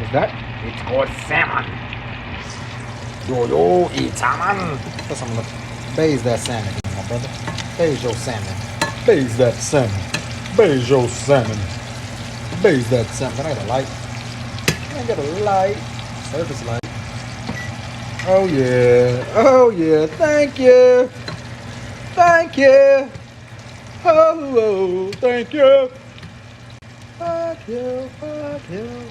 Is that? It's called salmon. Do you eat salmon? That's I'm gonna baze that salmon, my brother. Baze your salmon. Baze that salmon. Baze your salmon. Baze that salmon. Can I get a light? Can I get a light? Surface light. Oh yeah. Oh yeah. Thank you. Thank you. Oh, thank you. Thank you. Thank you.